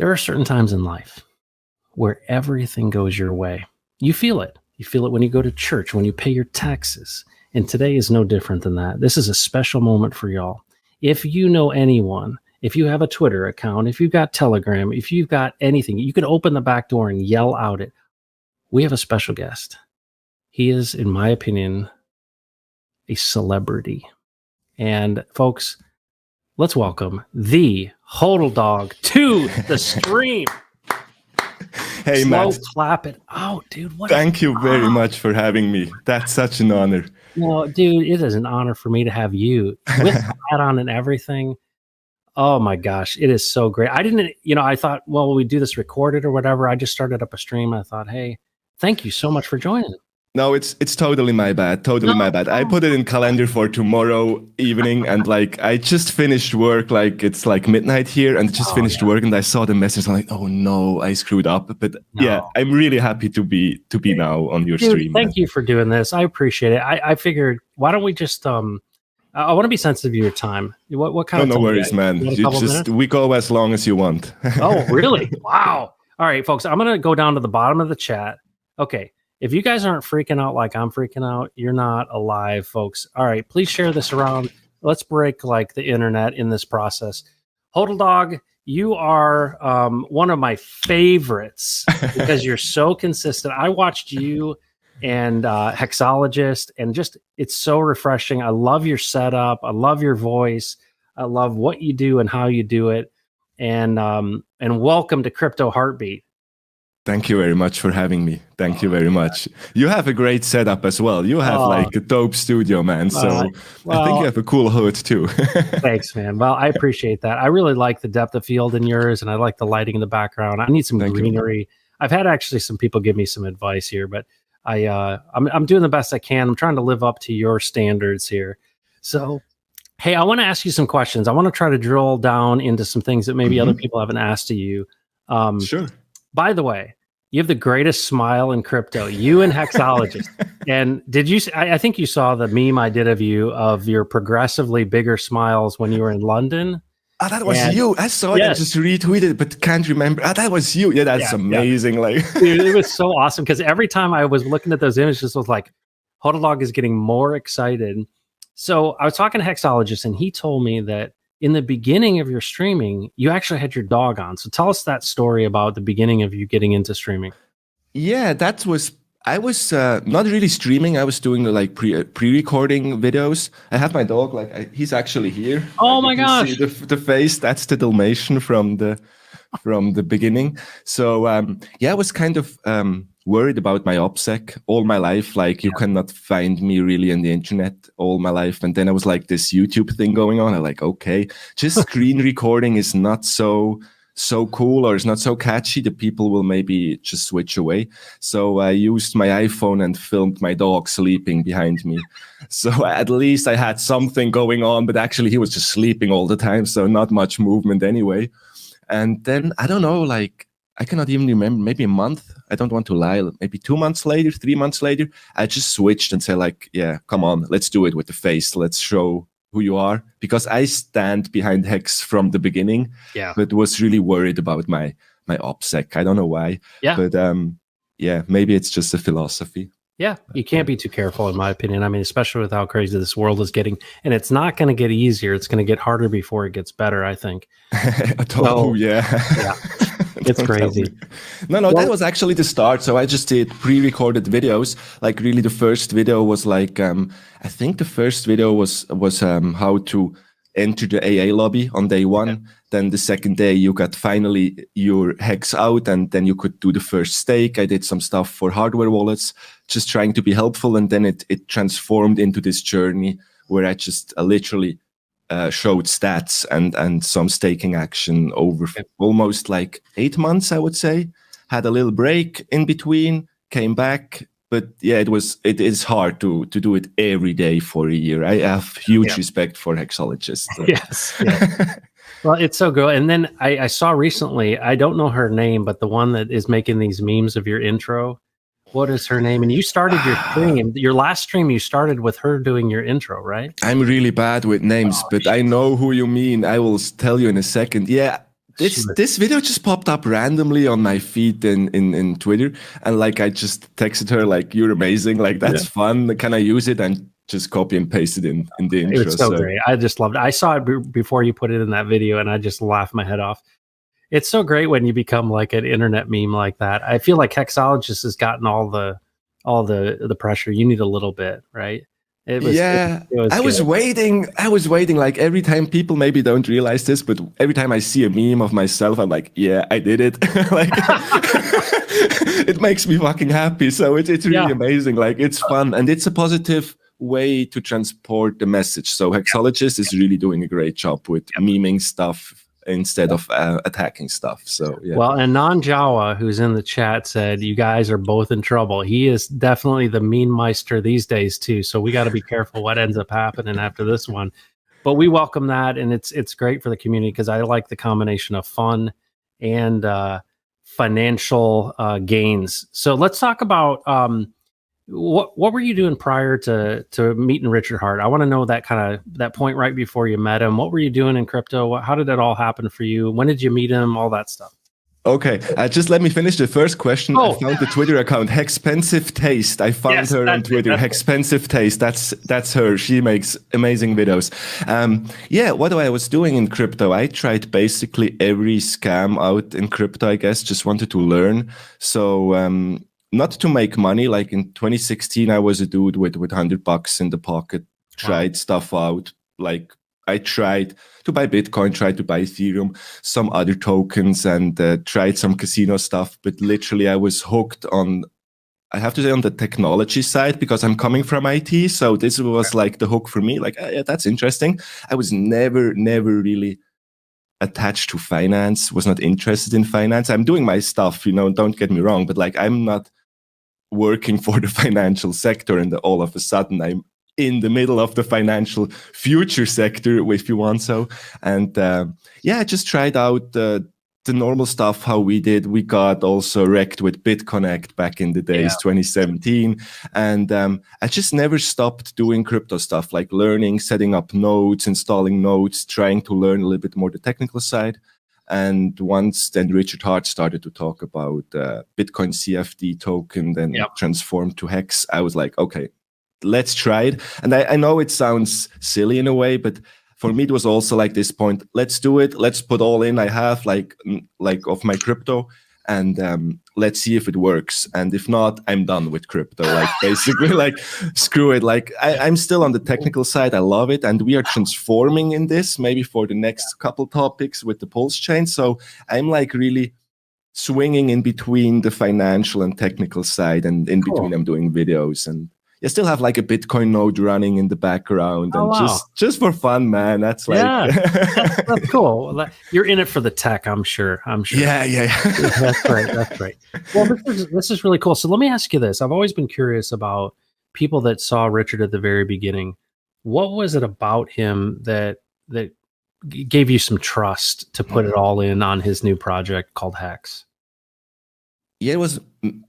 There are certain times in life where everything goes your way. You feel it. You feel it when you go to church, when you pay your taxes. And today is no different than that. This is a special moment for y'all. If you know anyone, if you have a Twitter account, if you've got Telegram, if you've got anything, you can open the back door and yell out it. We have a special guest. He is, in my opinion, a celebrity. And folks, let's welcome the HODL DOG to the stream. Hey, Matt. Clap it out, dude. Thank you very much for having me. That's such an honor. Well, dude, it is an honor for me to have you with the hat on and everything. Oh my gosh, it is so great. I didn't, I thought, well, we do this recorded or whatever. I just started up a stream. I thought, hey, thank you so much for joining. No, it's totally my bad. Totally my bad. I put it in calendar for tomorrow evening, and I just finished work. It's midnight here, and just finished work, and I saw the message. I'm like, oh no, I screwed up. But yeah, I'm really happy to be now on your stream. Thank you for doing this. I appreciate it. I figured, why don't we just I want to be sensitive to your time. What kind of time? No worries, man. We go as long as you want. Oh, really? Wow. All right, folks. I'm gonna go down to the bottom of the chat. Okay. If you guys aren't freaking out like I'm freaking out, you're not alive, folks. All right, please share this around. Let's break the internet in this process. HODL DOG, you are one of my favorites because you're so consistent. I watched you and Hexologist, and it's so refreshing. I love your setup. I love your voice. I love what you do and how you do it. And welcome to Crypto Heartbeat. Thank you very much for having me. Thank you very much. You have a great setup as well. You have a dope studio, man. So I think you have a cool hood too. Thanks, man. Well, I appreciate that. I really like the depth of field in yours, and I like the lighting in the background. I need some greenery. I've had actually some people give me some advice here, but I'm doing the best I can. I'm trying to live up to your standards here. So, hey, I want to ask you some questions. I want to try to drill down into some things that maybe other people haven't asked to you. Sure. By the way, you have the greatest smile in crypto, you and Hexologist. And did you, I think you saw the meme I did of you of your progressively bigger smiles when you were in London. Oh, that was you. I saw it. I just retweeted, but can't remember. Oh, that was you. Yeah, that's amazing. Yeah. Dude, it was so awesome because every time I was looking at those images, I was like, HODL DOG is getting more excited. So I was talking to Hexologist, and he told me that in the beginning of your streaming, you actually had your dog on. So tell us that story about the beginning of you getting into streaming. Yeah, I was not really streaming. I was doing pre-recording videos. I have my dog, he's actually here. Oh my gosh. See the face, that's the Dalmatian from the beginning. So yeah, I was kind of worried about my OPSEC all my life. You cannot find me really on the internet all my life. And then I was this YouTube thing going on. I'm okay, just screen recording is not so cool, or it's not so catchy. The people will maybe just switch away. So I used my iPhone and filmed my dog sleeping behind me. So at least I had something going on, but actually he was just sleeping all the time. So not much movement anyway. And then, I don't know, I cannot even remember, maybe a month. I don't want to lie. Maybe 2 months later, 3 months later, I just switched and said yeah, come on, let's do it with the face. Let's show who you are, because I stand behind Hex from the beginning, but was really worried about my OPSEC. I don't know why, but yeah, maybe it's just a philosophy. Yeah, you can't be too careful, in my opinion. I mean, especially with how crazy this world is getting, and it's not going to get easier. It's going to get harder before it gets better, I think. Yeah. It's crazy. No, that was actually the start. So I just did pre-recorded videos. Really, the first video was I think the first video was how to enter the AA lobby on day one. Yeah. Then the second day you got finally your Hex out, and then you could do the first stake. I did some stuff for hardware wallets, just trying to be helpful. And then it transformed into this journey where I just literally showed stats and some staking action over almost 8 months, I would say. Had a little break in between, came back. But yeah, it is hard to do it every day for a year. I have huge respect for Hexologists. Yes. Yeah. Well, it's so good. And then I saw recently, I don't know her name, but the one that is making these memes of your intro. What is her name? And you started your stream, your last stream, you started with her doing your intro, right? I'm really bad with names, but I know who you mean. I will tell you in a second. Yeah, this video just popped up randomly on my feed in Twitter, and like I just texted her like, "You're amazing, like that's fun. Can I use it?" And just copy and paste it in the intro. It's so great. I just loved it. I saw it before you put it in that video, and I just laughed my head off. It's so great when you become like an internet meme like that. I feel like Hexologist has gotten all the pressure. You need a little bit, right? It was, yeah, it was I was waiting. Like every time, people maybe don't realize this, but every time I see a meme of myself, I'm like, yeah, I did it. Like, it makes me fucking happy. So it's really amazing. Like, it's fun, and it's a positive way to transport the message. So Hexologist is really doing a great job with memeing stuff instead of attacking stuff. So yeah. Well, and Non-Jawa, who's in the chat, said you guys are both in trouble. He is definitely the meme meister these days too, so we got to be careful what ends up happening after this one. But we welcome that, and it's great for the community, because I like the combination of fun and financial gains. So let's talk about what were you doing prior to meeting Richard Hart? I want to know that point right before you met him. What were you doing in crypto? How did it all happen for you? When did you meet him? All that stuff. Okay, just let me finish the first question. I found the Twitter account, Hexpensive Taste. I found her on Twitter, Hexpensive Taste. That's her. She makes amazing videos. Yeah, what I was doing in crypto, I tried basically every scam out in crypto, I guess, just wanted to learn. So not to make money. Like in 2016, I was a dude with $100 in the pocket, tried stuff out. Like I tried to buy Bitcoin, tried to buy Ethereum, some other tokens, and tried some casino stuff. But literally, I was hooked on, I have to say, on the technology side, because I'm coming from IT. So this was like the hook for me. Like, yeah, that's interesting. I was never really attached to finance, was not interested in finance. I'm doing my stuff, you know, don't get me wrong, but like I'm not working for the financial sector, and all of a sudden I'm in the middle of the financial future sector, if you want so. And yeah, I just tried out the normal stuff, how we did. We got also wrecked with BitConnect back in the days, 2017. And I just never stopped doing crypto stuff, like learning, setting up nodes, installing nodes, trying to learn a little bit more the technical side. And once then Richard Hart started to talk about Bitcoin CFD token, then transformed to Hex, I was like, okay, let's try it. And I know it sounds silly in a way, but for me, it was also like this point, let's do it. Let's put all in I have, like of my crypto, and let's see if it works. And if not, I'm done with crypto. Like basically, like screw it. Like I'm still on the technical side. I love it, and we are transforming in this maybe for the next couple topics with the PulseChain. So I'm like really swinging in between the financial and technical side, and in between I'm doing videos, and I still have like a Bitcoin node running in the background, and just for fun, man. That's like, that's cool. You're in it for the tech, I'm sure. Yeah. That's right. That's right. Well, this is really cool. So let me ask you this. I've always been curious about people that saw Richard at the very beginning. What was it about him that gave you some trust to put it all in on his new project called Hex? Yeah,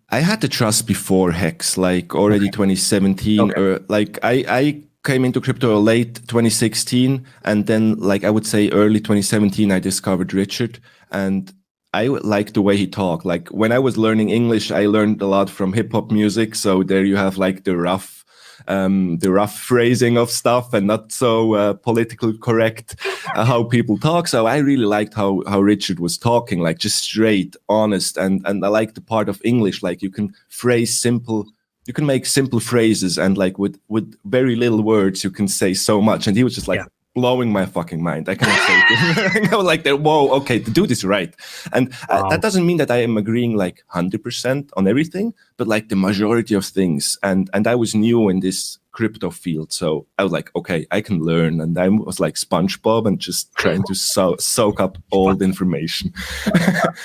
I had the trust before Hex, like already 2017, or like I came into crypto late 2016, and then like I would say early 2017, I discovered Richard, and I liked the way he talked. Like when I was learning English, I learned a lot from hip hop music. So there you have like the rough phrasing of stuff, and not so politically correct how people talk. So I really liked how Richard was talking, like just straight, honest, and I like the part of English, like you can make simple phrases, and like with very little words you can say so much. And he was just like blowing my fucking mind. I cannot say it. I was like, whoa, okay, the dude is right. And that doesn't mean that I am agreeing like 100% on everything, but like the majority of things. And I was new in this crypto field, so I was like, okay, I can learn. And I was like SpongeBob and just trying to soak up all the information.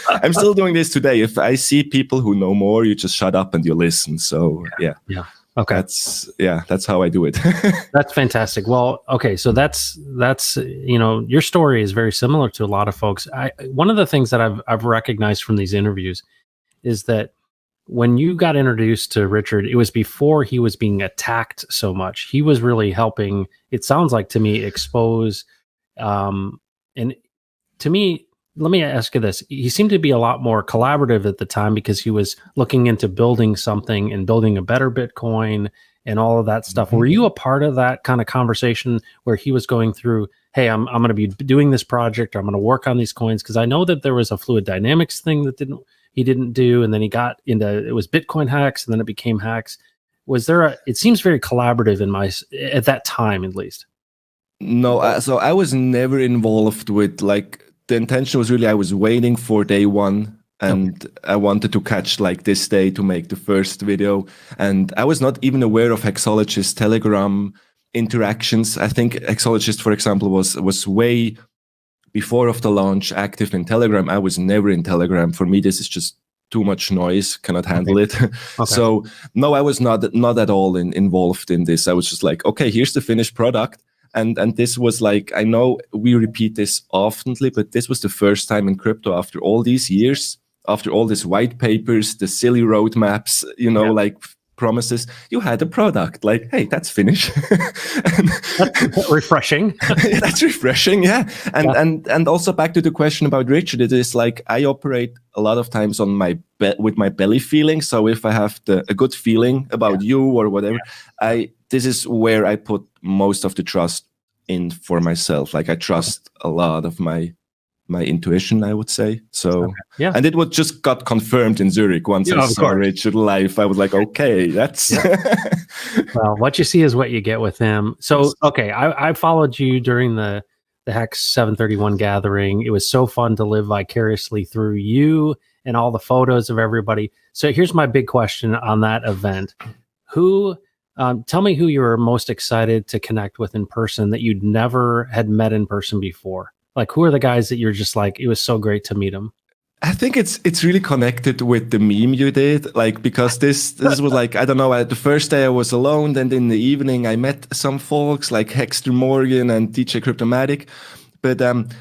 I'm still doing this today. If I see people who know more, you just shut up and you listen. So yeah. Okay. That's how I do it. That's fantastic. Well, okay. So that's, you know, your story is very similar to a lot of folks. One of the things that I've recognized from these interviews is that when you got introduced to Richard, it was before he was being attacked so much. He was really helping, it sounds like to me, expose, and to me, let me ask you this. He seemed to be a lot more collaborative at the time because he was looking into building something and building a better Bitcoin and all of that stuff. Were you a part of that kind of conversation where he was going through, hey, I'm going to be doing this project, or I'm going to work on these coins? Because I know that there was a fluid dynamics thing that he didn't do, and then he got into, it was Bitcoin Hex, and then it became Hex. Was there it seems very collaborative at that time, at least. No, so I was never involved with, like, the intention was really, I was waiting for day one, and I wanted to catch like this day to make the first video. And I was not even aware of Hexologist Telegram interactions. I think Hexologist, for example, was way before of the launch active in Telegram. I was never in Telegram. For me, this is just too much noise, cannot handle it. So no, I was not at all involved in this. I was just like, okay, here's the finished product. And this was like, I know we repeat this oftenly, but this was the first time in crypto after all these years, after all these white papers, the silly roadmaps, you know, like promises, you had a product. Like, hey, that's finished. That's refreshing. That's refreshing, yeah. And also back to the question about Richard, it is like I operate a lot of times on with my belly feeling. So if I have a good feeling about you or whatever, this is where I put most of the trust in for myself. Like I trust a lot of my intuition, I would say. So and it was just got confirmed in Zurich once I saw Richard live. I was like, okay, that's well, what you see is what you get with him. So okay, I followed you during the Hex 731 gathering. It was so fun to live vicariously through you and all the photos of everybody. So here's my big question on that event. Tell me who you were most excited to connect with in person that you'd never had met in person before. Like, who are the guys that you're just like, it was so great to meet them? I think it's really connected with the meme you did, like, because this was like, I don't know, the first day I was alone, then in the evening I met some folks like Hexter Morgan and DJ Cryptomatic. But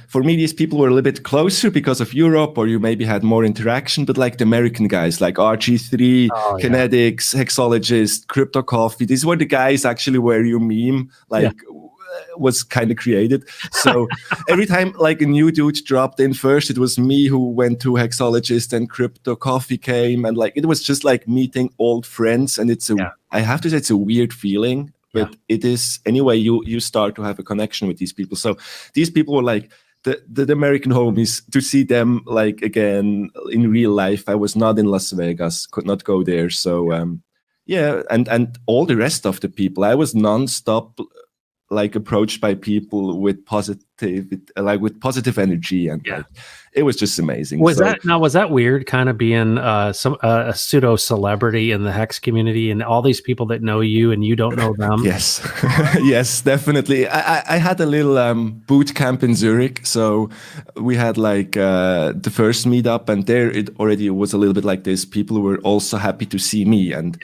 for me, these people were a little bit closer because of Europe, or you maybe had more interaction. But like the American guys, like RG3, Kinetics, Hexologist, Crypto Coffee, these were the guys actually where you meme was kind of created. So every time like a new dude dropped in, first it was me who went to Hexologist, and Crypto Coffee came, and like it was just like meeting old friends. And it's I have to say it's a weird feeling. But it is, anyway, you start to have a connection with these people. So these people were like the American homies. To see them like again in real life, I was not in Las Vegas, could not go there. So and all the rest of the people, I was nonstop like approached by people with positive energy, and like, it was just amazing. Was that weird, kind of being a pseudo celebrity in the Hex community and all these people that know you and you don't know them? Yes, yes, definitely. I had a little boot camp in Zurich, so we had like the first meetup, and there it already was a little bit like this. People were also happy to see me, and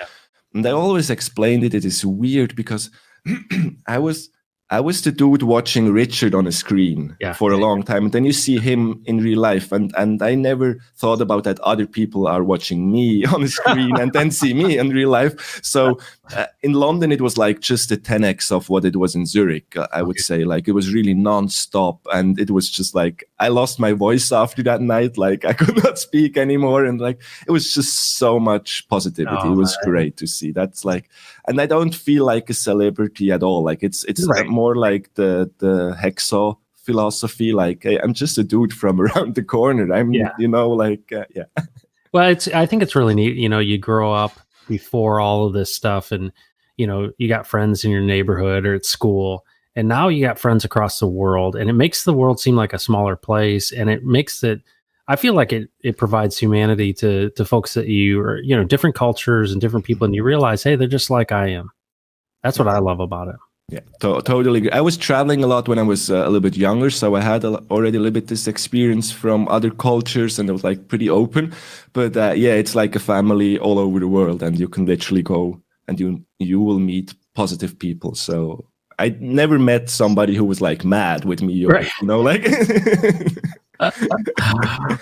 I always explained it. It is weird because I was the dude watching Richard on a screen for a long time, and then you see him in real life, and I never thought about that other people are watching me on a screen and then see me in real life. So in London, it was like just a 10x of what it was in Zurich, I would say. Like it was really non-stop, and it was just like I lost my voice after that night. Like I could not speak anymore, and like it was just so much positivity. It was great to see. That's like, and I don't feel like a celebrity at all. Like it's more like the Hexo philosophy. Like, hey, I'm just a dude from around the corner. I'm you know, like Well, I think it's really neat. You know, you grow up before all of this stuff, and you know, you got friends in your neighborhood or at school, and now you got friends across the world, and it makes the world seem like a smaller place, and it makes it, I feel like it provides humanity to folks that you know, different cultures and different people, and you realize, hey, they're just like I am. That's what I love about it. Yeah, totally agree. I was traveling a lot when I was a little bit younger, so I had already a little bit this experience from other cultures, and it was like pretty open. But it's like a family all over the world, and you can literally go and you will meet positive people. So I never met somebody who was like mad with me, or, you know, like.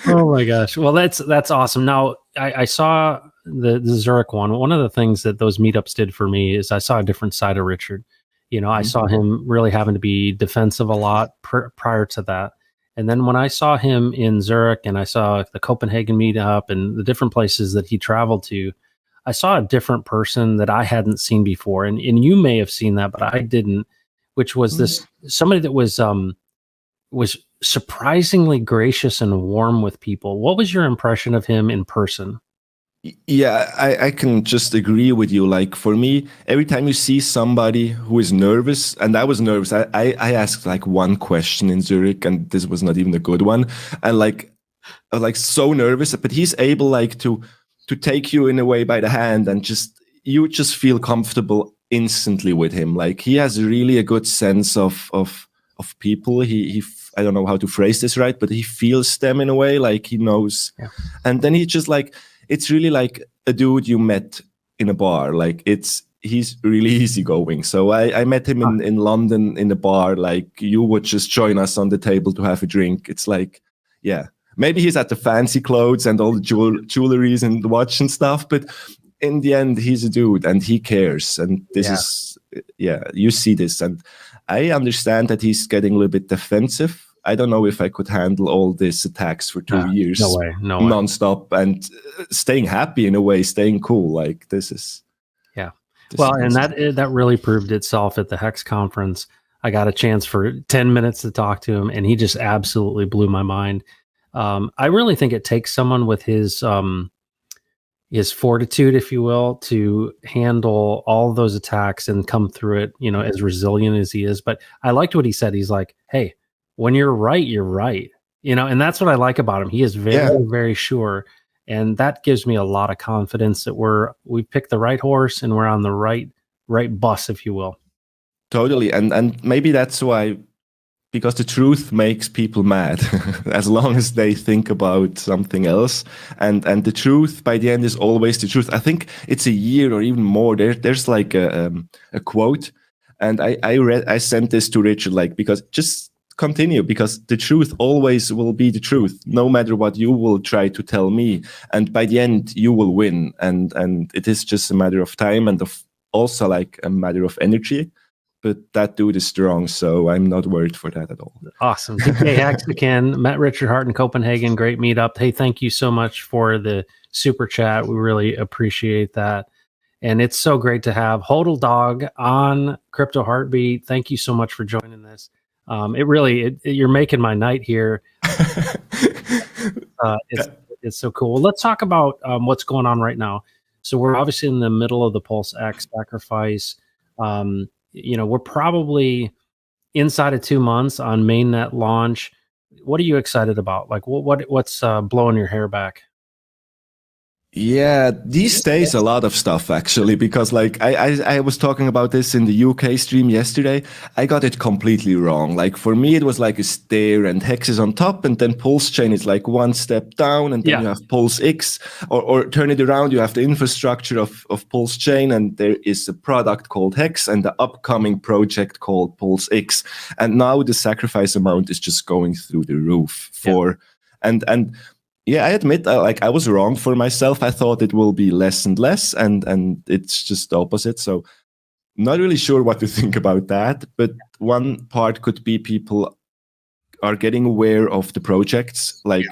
Oh my gosh! Well, that's awesome. Now I saw the Zurich one. One of the things that those meetups did for me is I saw a different side of Richard. You know, I saw him really having to be defensive a lot prior to that. And then when I saw him in Zurich and I saw the Copenhagen meetup and the different places that he traveled to, I saw a different person that I hadn't seen before. And you may have seen that, but I didn't, which was this somebody that was surprisingly gracious and warm with people. What was your impression of him in person? Yeah, I can just agree with you. Like for me, every time you see somebody who is nervous, and I was nervous, I asked like one question in Zurich, and this was not even a good one. And like I was like so nervous, but he's able like to take you in a way by the hand, and you just feel comfortable instantly with him. Like he has really a good sense of people. He I don't know how to phrase this right, but he feels them in a way, like he knows. Yeah. And then he just like, it's really like a dude you met in a bar. Like he's really easygoing. So I met him in London in a bar. Like you would just join us on the table to have a drink. It's like, yeah, maybe he's at the fancy clothes and all the jewelries and the watch and stuff, but in the end, he's a dude and he cares. And this is, you see this. And I understand that he's getting a little bit defensive. I don't know if I could handle all these attacks for 2 years. No way. Nonstop and staying happy in a way, staying cool. Like this is. Yeah. Well, and that really proved itself at the Hex conference. I got a chance for 10 minutes to talk to him and he just absolutely blew my mind. I really think it takes someone with his fortitude, if you will, to handle all of those attacks and come through it, you know, as resilient as he is. But I liked what he said. He's like, hey, when you're right, you're right. You know, and that's what I like about him. He is very, very sure. And that gives me a lot of confidence that we picked the right horse and we're on the right bus, if you will. Totally. And maybe that's why, because the truth makes people mad as long as they think about something else. And the truth by the end is always the truth. I think it's a year or even more. There's like a quote, and I sent this to Richard, like, because just continue, because the truth always will be the truth, no matter what you will try to tell me. And by the end, you will win. And it is just a matter of time and also like a matter of energy. But that dude is strong, so I'm not worried for that at all. Awesome. Hey, Hexican, met Richard Hart in Copenhagen. Great meetup. Hey, thank you so much for the super chat. We really appreciate that. And it's so great to have HODL DOG on Crypto Heartbeat. Thank you so much for joining this. You're making my night here. It's so cool. Let's talk about what's going on right now. So we're obviously in the middle of the Pulse X sacrifice. You know, we're probably inside of 2 months on mainnet launch. What are you excited about? Like what's blowing your hair back? Yeah, these days a lot of stuff actually, because like I was talking about this in the UK stream yesterday. I got it completely wrong. Like for me, it was like a stair and Hex is on top, and then PulseChain is like one step down, and then you have Pulse X, or turn it around. You have the infrastructure of PulseChain, and there is a product called Hex and the upcoming project called Pulse X. And now the sacrifice amount is just going through the roof and yeah, I admit, like I was wrong for myself. I thought it will be less and less, and it's just the opposite. So, not really sure what to think about that. But one part could be people are getting aware of the projects. Like,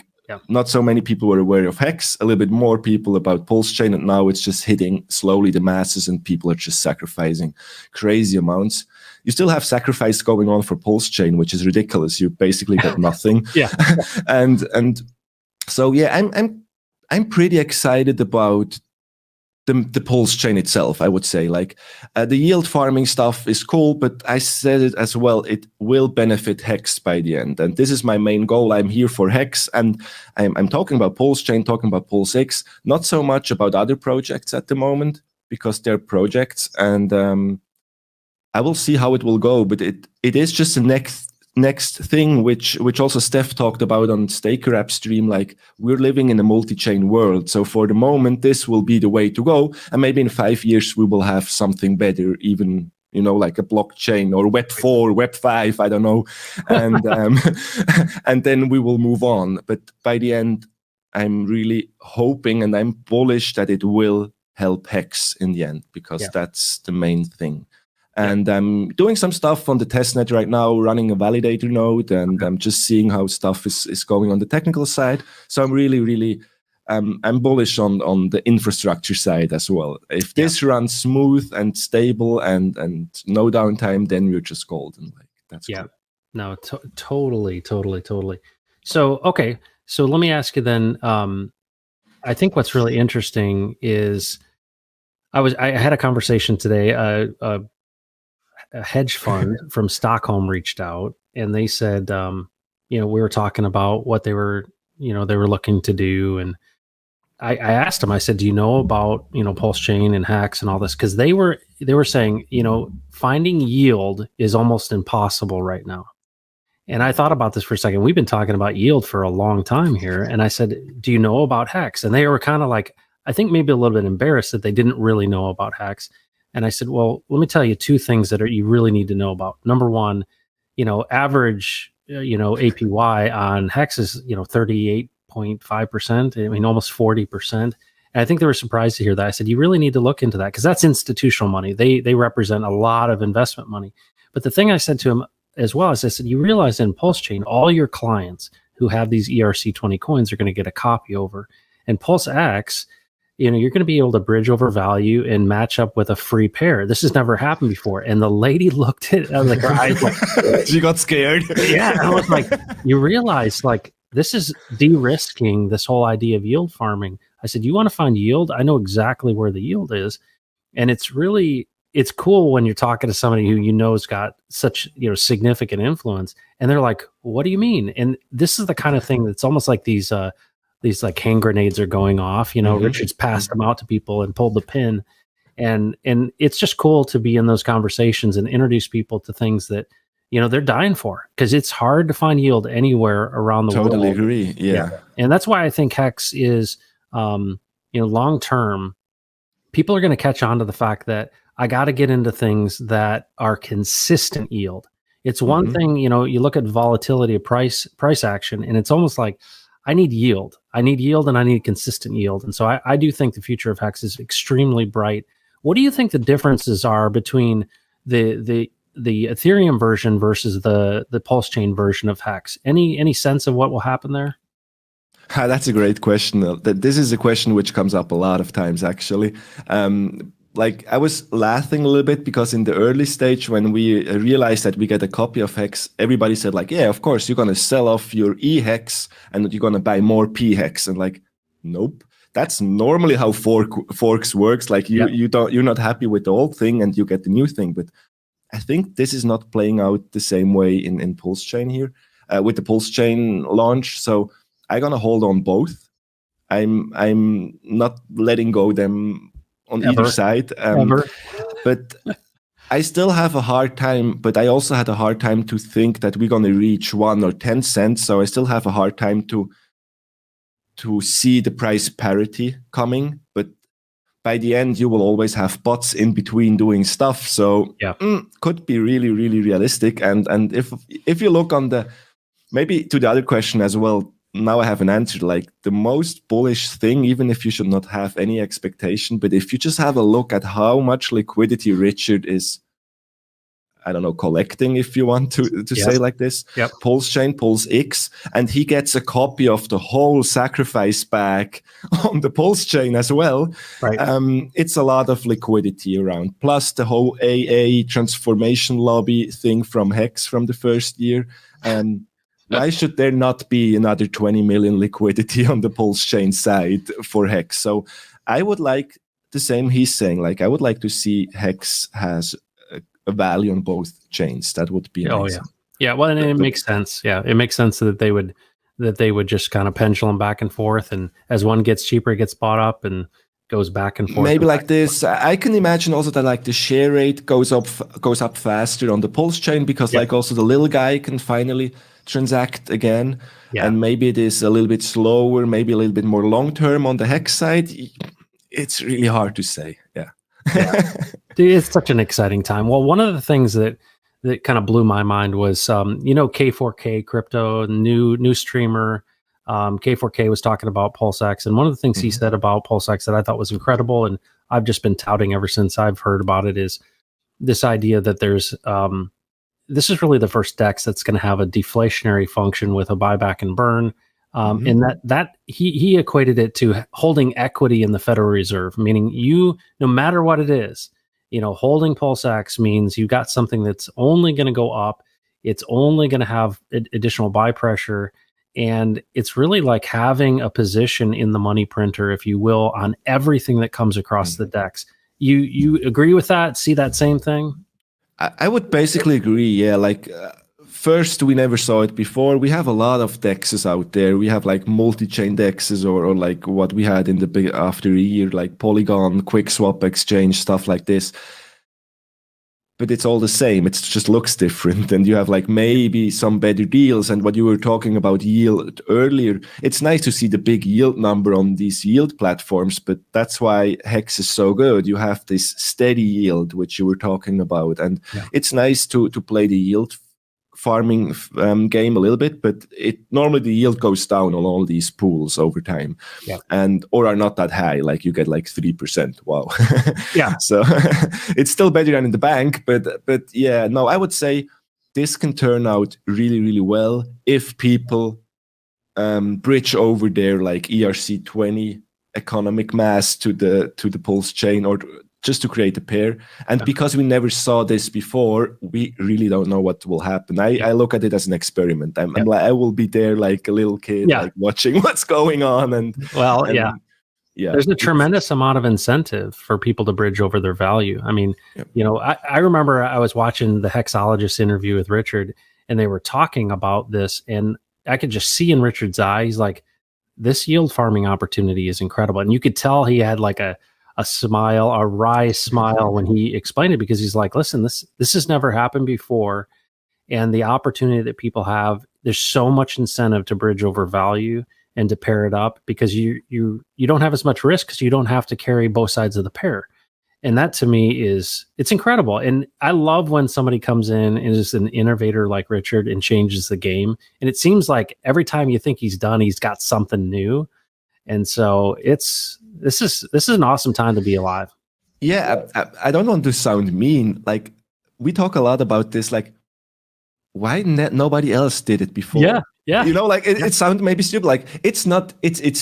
not so many people were aware of Hex. A little bit more people about PulseChain, and now it's just hitting slowly the masses, and people are just sacrificing crazy amounts. You still have sacrifice going on for PulseChain, which is ridiculous. You basically get nothing. and so yeah, I'm pretty excited about the PulseChain itself. I would say, like the yield farming stuff is cool, but I said it as well. It will benefit Hex by the end, and this is my main goal. I'm here for Hex, and I'm talking about PulseChain, talking about Pulse X, not so much about other projects at the moment because they're projects, and I will see how it will go. But it is just the next thing, which also Steph talked about on Staker App stream. Like, we're living in a multi-chain world, so for the moment this will be the way to go, and maybe in 5 years we will have something better, even, you know, like a blockchain or Web 4, Web 5, I don't know, and and then we will move on. But by the end, I'm really hoping and I'm bullish that it will help Hex in the end, because that's the main thing. And I'm doing some stuff on the testnet right now, running a validator node, and I'm just seeing how stuff is going on the technical side. So I'm really, I'm bullish on the infrastructure side as well. If this runs smooth and stable and no downtime, then we're just golden. Like that's good. No, totally. So okay, so let me ask you then. I think what's really interesting is I had a conversation today. A hedge fund from Stockholm reached out, and they said, we were talking about what they were looking to do, and I asked them. I said, "Do you know about PulseChain and Hex and all this?" Because they were saying, finding yield is almost impossible right now. And I thought about this for a second. We've been talking about yield for a long time here, and I said, "Do you know about Hex?" And they were kind of like, I think maybe a little bit embarrassed that they didn't really know about Hex. And I said, well, let me tell you two things that you really need to know about. Number one, average, APY on Hex is, 38.5%. I mean, almost 40%. And I think they were surprised to hear that. I said, you really need to look into that because that's institutional money. They represent a lot of investment money. But the thing I said to him as well is I said, you realize in PulseChain, all your clients who have these ERC20 coins are going to get a copy over. And PulseX, you're going to be able to bridge over value and match up with a free pair. This has never happened before. And the lady looked at it, like her eyes like, she got scared. Yeah. I was like, you realize like this is de-risking this whole idea of yield farming. I said, you want to find yield? I know exactly where the yield is. And it's cool when you're talking to somebody who has got such significant influence. And they're like, what do you mean? And this is the kind of thing that's almost like these like hand grenades are going off. Richard's passed them out to people and pulled the pin, and it's just cool to be in those conversations and introduce people to things that they're dying for, because it's hard to find yield anywhere around the world. Totally agree. Yeah, and that's why I think Hex is long term. People are going to catch on to the fact that I got to get into things that are consistent yield. It's one thing, you look at volatility of price action, and it's almost like, I need yield. I need yield and I need consistent yield. And so I do think the future of Hex is extremely bright. What do you think the differences are between the Ethereum version versus the PulseChain version of Hex? Any sense of what will happen there? That's a great question. This is a question which comes up a lot of times, actually. Like I was laughing a little bit because in the early stage when we realized that we get a copy of Hex, everybody said like, yeah, of course, you're going to sell off your E-Hex and you're going to buy more P-Hex. And like, nope, that's normally how forks works. Like you're not happy with the old thing and you get the new thing. But I think this is not playing out the same way in PulseChain here with the PulseChain launch. So I'm going to hold on both. I'm not letting go them on either side. But I still have a hard time, but I also had a hard time to think that we're going to reach 1 or 10 cents. So I still have a hard time to see the price parity coming. But by the end, you will always have bots in between doing stuff. So could be really, really realistic. And if you look on maybe to the other question as well, now I have an answer. Like the most bullish thing, even if you should not have any expectation, but if you just have a look at how much liquidity Richard is, I don't know, collecting, if you want to say like this, PulseChain, PulseX, and he gets a copy of the whole sacrifice bag on the PulseChain as well. Right. It's a lot of liquidity around. Plus the whole AA transformation lobby thing from Hex from the first year. Why should there not be another 20 million liquidity on the PulseChain side for Hex? So I would like the same he's saying. Like I would like to see Hex has a value on both chains. That would be amazing. Yeah. Well, and it makes sense. Yeah, it makes sense that they would just kind of pendulum back and forth, and as one gets cheaper, it gets bought up and goes back and forth. Maybe like this. I can imagine also that like the share rate goes up faster on the PulseChain because like also the little guy can finally transact again, and maybe it is a little bit slower, maybe a little bit more long term on the Hex side. It's really hard to say. Dude, it's such an exciting time. Well, one of the things that kind of blew my mind was K4K crypto, new streamer. K4K was talking about PulseX, and one of the things he said about PulseX that I thought was incredible, and I've just been touting ever since I've heard about it, is this idea that there's this is really the first DEX that's going to have a deflationary function with a buyback and burn. And that he equated it to holding equity in the Federal Reserve, meaning no matter what it is, holding PulseX means you got something that's only going to go up. It's only going to have additional buy pressure. And it's really like having a position in the money printer, if you will, on everything that comes across the DEX. You agree with that? See that same thing? I would basically agree. Yeah, like first, we never saw it before. We have a lot of DEXs out there. We have like multi-chain DEXs or like what we had in the big after a year, like Polygon, Quick Swap Exchange, stuff like this. But it's all the same. It just looks different. And you have like maybe some better deals. And what you were talking about yield earlier, it's nice to see the big yield number on these yield platforms. But that's why Hex is so good. You have this steady yield, which you were talking about. And it's nice to play the yield farming game a little bit, but normally the yield goes down on all these pools over time, or are not that high. Like you get like 3%. Wow. So it's still better than in the bank, but yeah, no, I would say this can turn out really, really well if people bridge over their like ERC20 economic mass to the PulseChain, or just to create a pair. And because we never saw this before, we really don't know what will happen. I look at it as an experiment. I'm like, I will be there like a little kid, like watching what's going on. And there's a tremendous amount of incentive for people to bridge over their value. I mean, I remember I was watching the Hexologist interview with Richard, and they were talking about this, and I could just see in Richard's eye, he's like, this yield farming opportunity is incredible. And you could tell he had like a smile, a wry smile when he explained it, because he's like, listen, this has never happened before. And the opportunity that people have, there's so much incentive to bridge over value and to pair it up, because you don't have as much risk, because you don't have to carry both sides of the pair. And that to me it's incredible. And I love when somebody comes in and is an innovator like Richard and changes the game. And it seems like every time you think he's done, he's got something new. And so this is an awesome time to be alive. Yeah, I don't want to sound mean. Like, we talk a lot about this, like, why nobody else did it before? Yeah. Like it sounds maybe stupid. Like it's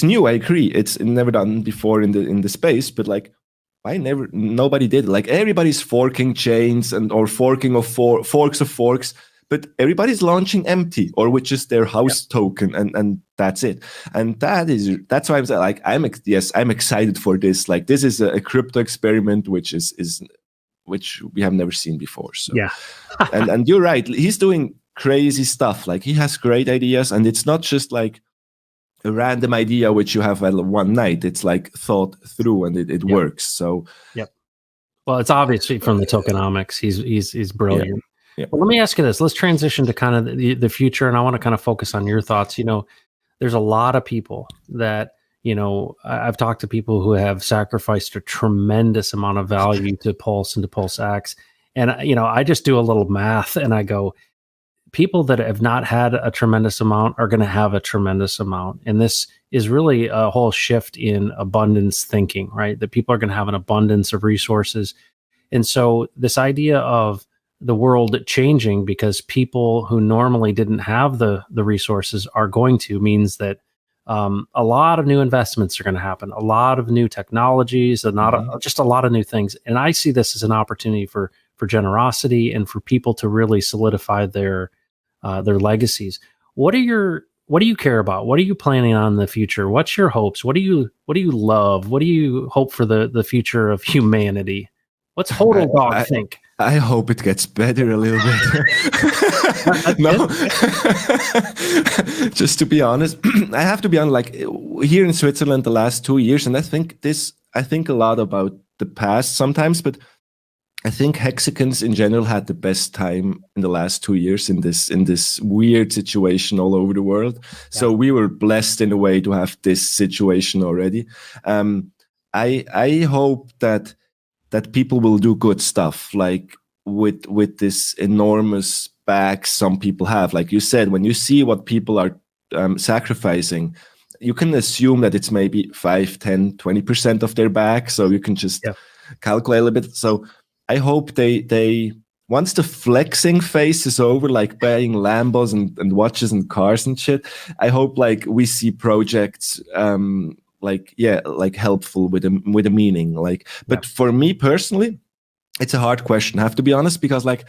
new. I agree. It's never done before in the space, but like, why nobody did it? Like everybody's forking chains or forking of forks of forks. But everybody's launching empty or with just their house token, and that's it. And that's why I was like, I'm excited for this. Like this is a crypto experiment, which we have never seen before. So and you're right. He's doing crazy stuff. Like he has great ideas, and it's not just like a random idea which you have one night. It's like thought through, and it works. So well, it's obviously from the tokenomics. He's brilliant. Well, let me ask you this. Let's transition to kind of the future, and I want to kind of focus on your thoughts. There's a lot of people that, I've talked to people who have sacrificed a tremendous amount of value to Pulse and to PulseX. And, I just do a little math and I go, people that have not had a tremendous amount are going to have a tremendous amount. And this is really a whole shift in abundance thinking, right? That people are going to have an abundance of resources. And so this idea of the world changing because people who normally didn't have the resources are going to, means that a lot of new investments are going to happen, a lot of new technologies, and just a lot of new things. And I see this as an opportunity for generosity and for people to really solidify their legacies. What do you care about? What are you planning on in the future? What's your hopes? What do you love? What do you hope for the future of humanity? What's HODL DOG think? I hope it gets better a little bit. No, just to be honest, I have to be honest, like here in Switzerland the last 2 years, and I think a lot about the past sometimes, but I think Hexicans in general had the best time in the last 2 years in this weird situation all over the world. Yeah. So we were blessed in a way to have this situation already. I hope that people will do good stuff, like with this enormous bag some people have. Like you said, when you see what people are sacrificing, you can assume that it's maybe 5, 10, 20% of their bag. So you can just calculate a bit. So I hope they once the flexing phase is over, like buying Lambos and watches and cars and shit, I hope like we see projects like helpful with a meaning. Like, but for me personally, it's a hard question. I have to be honest, because like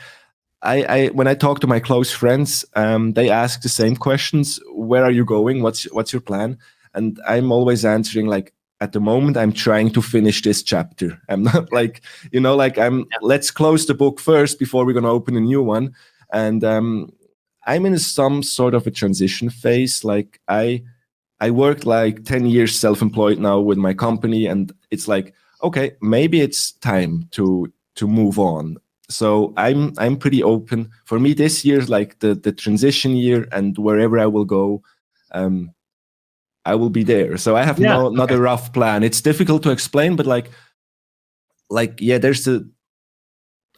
I when I talk to my close friends, they ask the same questions. Where are you going? What's your plan? And I'm always answering like, at the moment, I'm trying to finish this chapter. I'm not like, you know, like let's close the book first before we're going to open a new one. And I'm in some sort of a transition phase. Like I worked like 10 years self-employed now with my company. And it's like, okay, maybe it's time to move on. So I'm pretty open. For me, this year is like the transition year, and wherever I will go, I will be there. So I have not a rough plan. It's difficult to explain, but like yeah,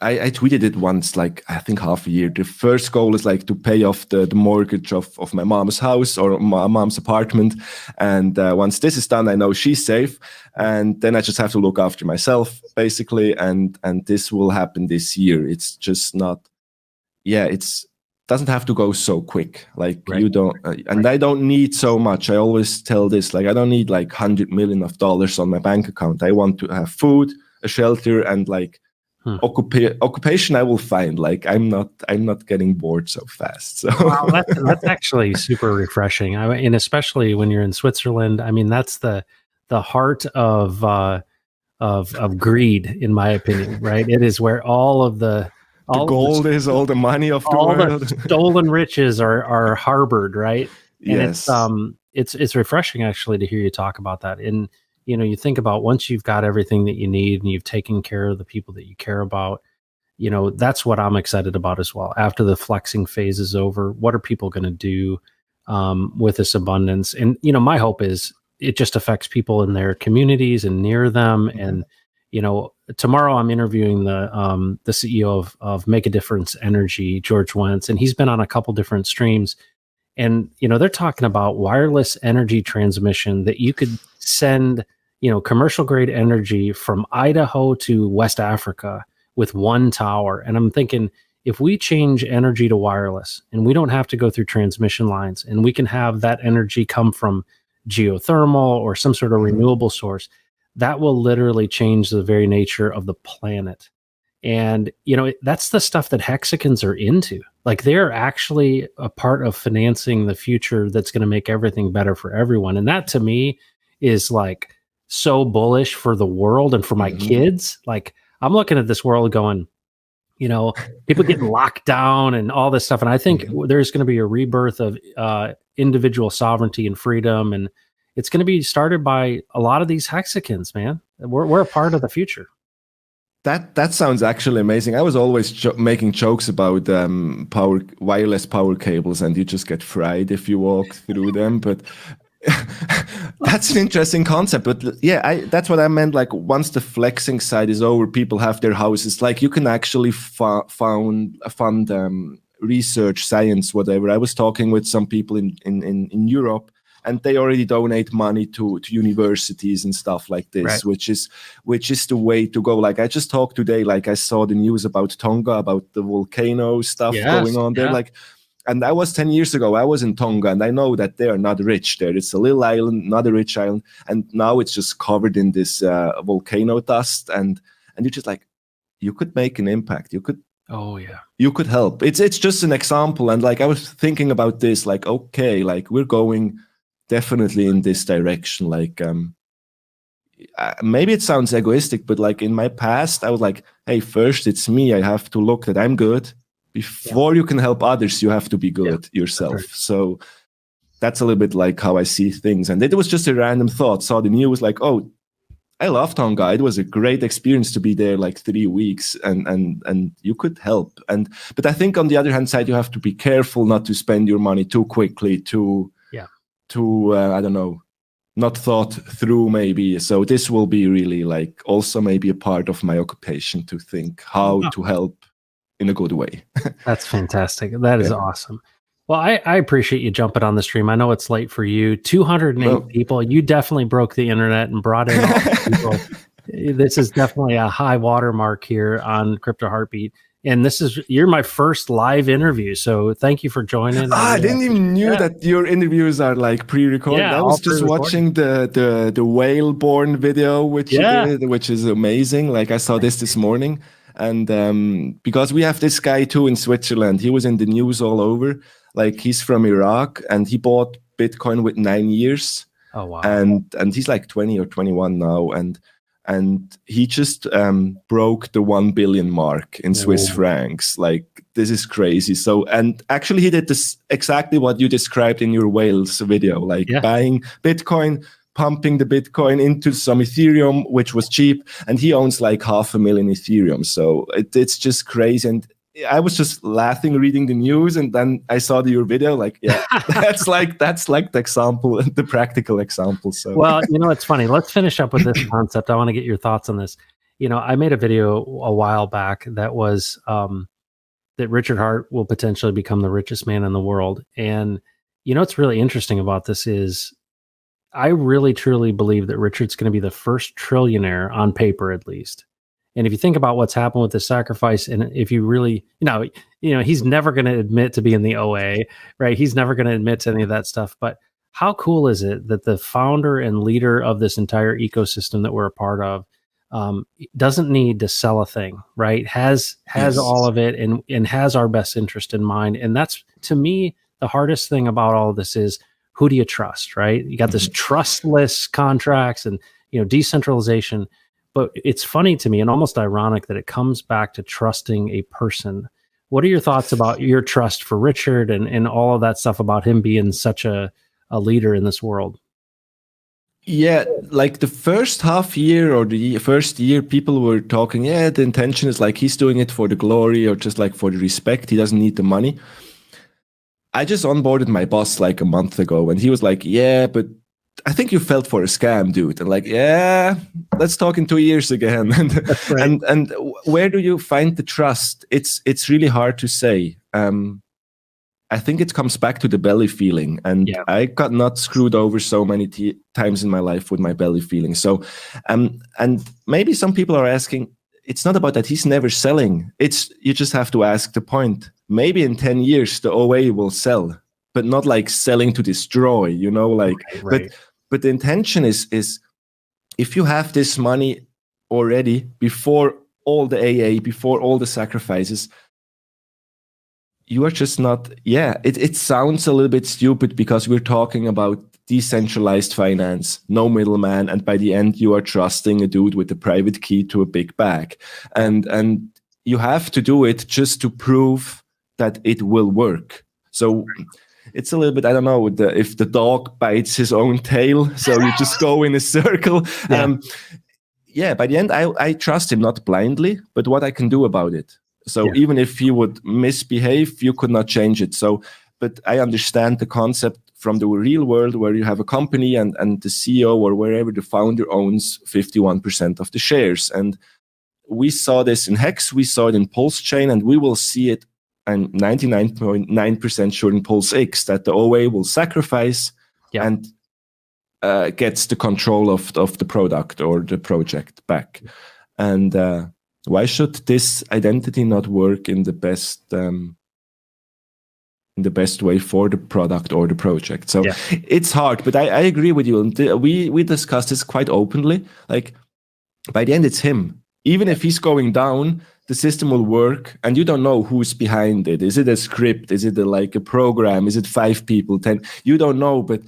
I tweeted it once, like I think half a year. The first goal is like to pay off the mortgage of my mom's house or my mom's apartment. And once this is done, I know she's safe. And then I just have to look after myself, basically. And this will happen this year. It's just not, it's doesn't have to go so quick. Like you don't, and I don't need so much. I always tell this, like, I don't need like $100 million on my bank account. I want to have food, a shelter, and like, occupation I will find. Like I'm not getting bored so fast. So wow, that's actually super refreshing. And especially when you're in Switzerland, I mean, that's the heart of greed, in my opinion, right? It is where all the gold is, all the money of the world. The stolen riches are harbored, right? And it's refreshing actually to hear you talk about that. And you know, you think about once you've got everything that you need and you've taken care of the people that you care about, you know, that's what I'm excited about as well. After the flexing phase is over, what are people going to do with this abundance? And, you know, my hope is it just affects people in their communities and near them. And, you know, tomorrow I'm interviewing the CEO of Make a Difference Energy, George Wentz, and he's been on a couple different streams. And, you know, they're talking about wireless energy transmission that you could send, you know, commercial grade energy from Idaho to West Africa with one tower. And I'm thinking, if we change energy to wireless and we don't have to go through transmission lines and we can have that energy come from geothermal or some sort of renewable source, that will literally change the very nature of the planet. And, you know, that's the stuff that Hexicans are into. Like they're actually a part of financing the future that's going to make everything better for everyone. And that to me is like so bullish for the world and for my kids. Like I'm looking at this world going, you know, people getting locked down and all this stuff. And I think there's going to be a rebirth of individual sovereignty and freedom. And it's going to be started by a lot of these Hexicans, man. We're a part of the future. That sounds actually amazing. I was always making jokes about wireless power cables, and you just get fried if you walk through them. But that's an interesting concept. But yeah, that's what I meant. Like once the flexing side is over, people have their houses. Like you can actually fund research, science, whatever. I was talking with some people in Europe, and they already donate money to universities and stuff like this, which is the way to go. Like I just talked today, like I saw the news about Tonga, about the volcano stuff going on there. Like, and that was 10 years ago. I was in Tonga, and I know that they are not rich there. It's a little island, not a rich island, and now it's just covered in this volcano dust. And you're just like, you could make an impact. You could. Oh yeah, you could help. It's just an example. And like I was thinking about this, like okay, like we're going definitely in this direction. Like maybe it sounds egoistic, but like in my past I was like, hey, first it's me. I have to look that I'm good before you can help others. You have to be good yourself. So that's a little bit like how I see things. And it was just a random thought. Saw the news, like, oh, I love Tonga. It was a great experience to be there like 3 weeks, and you could help. But I think on the other hand side, you have to be careful not to spend your money too quickly, I don't know, not thought through maybe. So this will be really like also maybe a part of my occupation to think how to help in a good way. That's fantastic. That is awesome. Well, I appreciate you jumping on the stream. I know it's late for you. 208 people. You definitely broke the internet and brought in all the people. This is definitely a high watermark here on Crypto Heartbeat. And you're my first live interview. So thank you for joining. I didn't even knew that your interviews are like pre-recorded. Yeah, I was just watching the whale-born video, which you did, which is amazing. Like I saw this morning. And because we have this guy too in Switzerland, he was in the news all over. Like he's from Iraq and he bought Bitcoin with 9 years. Oh wow! And he's like 20 or 21 now, and he just broke the 1 billion mark in Swiss francs. Like this is crazy. So and actually he did this exactly what you described in your Wales video, like buying Bitcoin, pumping the Bitcoin into some Ethereum, which was cheap, and he owns like 500,000 Ethereum. So it's just crazy. And I was just laughing reading the news, and then I saw your video. Like, yeah, that's like the example, the practical example. So, well, it's funny. Let's finish up with this concept. I want to get your thoughts on this. I made a video a while back that was that Richard Hart will potentially become the richest man in the world. And what's really interesting about this is I really truly believe that Richard's going to be the first trillionaire on paper, at least. And if you think about what's happened with the sacrifice, and if you really, he's never going to admit to being the OA, right? He's never going to admit to any of that stuff. But how cool is it that the founder and leader of this entire ecosystem that we're a part of doesn't need to sell a thing, right? Has all of it and has our best interest in mind. And that's, to me, the hardest thing about all of this is, who do you trust, right? You got this trustless contracts and, decentralization. But it's funny to me and almost ironic that it comes back to trusting a person. What are your thoughts about your trust for Richard and all of that stuff about him being such a leader in this world? Yeah, like the first half year or the first year, people were talking, the intention is like he's doing it for the glory or just like for the respect. He doesn't need the money. I just onboarded my boss like a month ago, and he was like, yeah, but I think you felt for a scam, dude. And like, yeah, let's talk in 2 years again. And where do you find the trust? It's really hard to say. I think it comes back to the belly feeling. And I got not screwed over so many times in my life with my belly feeling. So, and maybe some people are asking, it's not about that he's never selling. You just have to ask the point. Maybe in 10 years, the OA will sell, but not like selling to destroy, right. But the intention is if you have this money already before all the AA, before all the sacrifices, you are just not, it sounds a little bit stupid because we're talking about decentralized finance, no middleman, and by the end you are trusting a dude with a private key to a big bag. And you have to do it just to prove that it will work. So it's a little bit, I don't know, if the dog bites his own tail, so you just go in a circle. By the end, I trust him, not blindly, but what I can do about it. So even if he would misbehave, you could not change it. So, but I understand the concept from the real world where you have a company and the CEO or wherever the founder owns 51% of the shares. And we saw this in Hex, we saw it in PulseChain, and we will see it. I'm 99.9% sure in PulseX that the OA will sacrifice and gets the control of the product or the project back. And why should this identity not work in the best way for the product or the project? So it's hard, but I agree with you. We discussed this quite openly. Like by the end, it's him. Even if he's going down, the system will work, and you don't know who's behind it. Is it a script? Is it like a program? Is it 5 people, 10? You don't know, but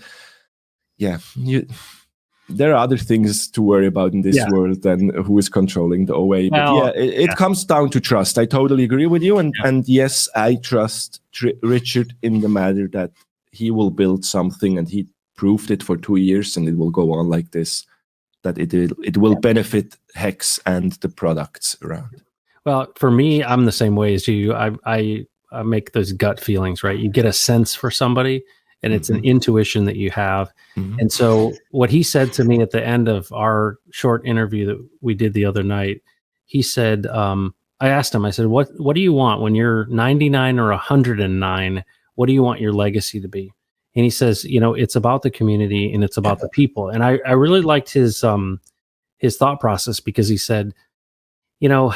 there are other things to worry about in this world than who is controlling the OA. But it comes down to trust. I totally agree with you, and yes, I trust Richard in the matter that he will build something, and he proved it for 2 years, and it will go on like this. That it will benefit Hex and the products around. Well, for me, I'm the same way as you. I make those gut feelings, right? You get a sense for somebody, and it's an intuition that you have. And so what he said to me at the end of our short interview that we did the other night, he said, I asked him, I said, what do you want when you're 99 or 109? What do you want your legacy to be? And he says, it's about the community and it's about the people. And I really liked his his thought process, because he said, you know,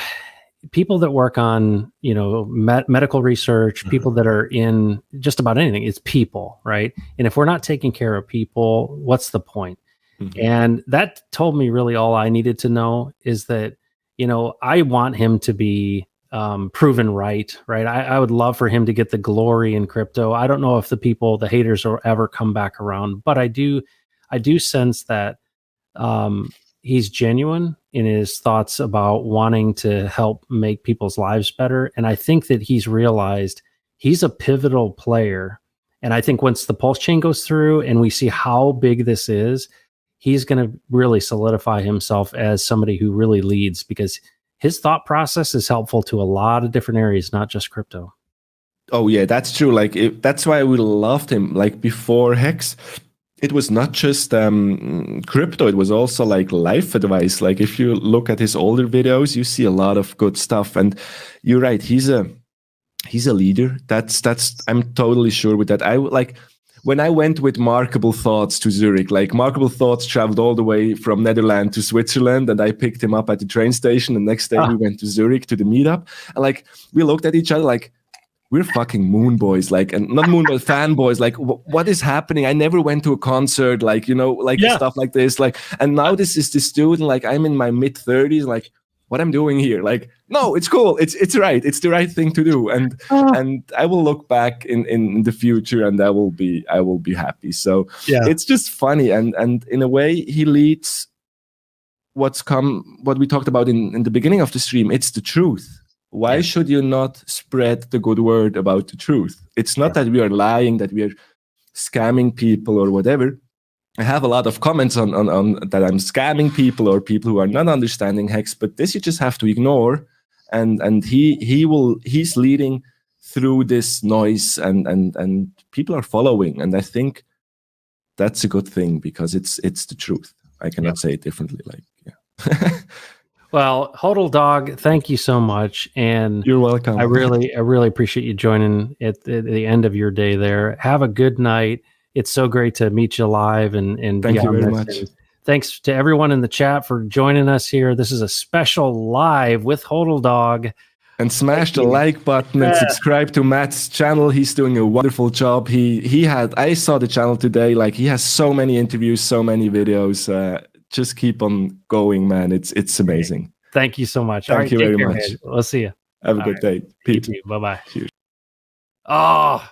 people that work on, you know, medical research, people that are in just about anything, it's people, right? And if we're not taking care of people, what's the point? And that told me really all I needed to know, is that, you know, I want him to be proven right? I would love for him to get the glory in crypto. I don't know if the haters will ever come back around, but I do sense that he's genuine in his thoughts about wanting to help make people's lives better. And I think that he's realized he's a pivotal player. And I think once the PulseChain goes through and we see how big this is, he's going to really solidify himself as somebody who really leads, because his thought process is helpful to a lot of different areas, not just crypto. Oh yeah, that's true. Like that's why we loved him. Like before Hex, it was not just crypto. It was also like life advice. Like if you look at his older videos, you see a lot of good stuff. And you're right, he's a leader. That's I'm totally sure with that. I like when I went with Markable Thoughts to Zurich, like Markable Thoughts traveled all the way from Netherlands to Switzerland, and I picked him up at the train station. The next day we went to Zurich to the meetup, and like we looked at each other like, we're fucking moon boys, like, and not moon boys, fanboys. Like, what is happening? I never went to a concert, like, you know, like stuff like this. Like, and now this is the student, like, I'm in my mid-30s, like, what I'm doing here? Like, no, it's cool. It's right. It's the right thing to do. And I will look back in the future, and I will be happy. So it's just funny, and in a way, he leads what we talked about in the beginning of the stream. It's the truth. Why should you not spread the good word about the truth? It's not that we are lying, that we are scamming people or whatever. I have a lot of comments on that I'm scamming people or people who are not understanding Hex, but this you just have to ignore. And he's leading through this noise, and people are following. And I think that's a good thing, because it's the truth. I cannot say it differently. Like, Well, HODL Dog, thank you so much, and you're welcome. I really appreciate you joining at the end of your day there. Have a good night. It's so great to meet you live, and thank you very much. And thanks to everyone in the chat for joining us here. This is a special live with HODL Dog. And smash the like button and subscribe to Matt's channel. He's doing a wonderful job. I saw the channel today. Like, he has so many interviews, so many videos. Just keep on going, man. It's amazing. Thank you so much. Thank you very much. Man. We'll see you. Have a good day. You too. Bye-bye. Cheers. Oh.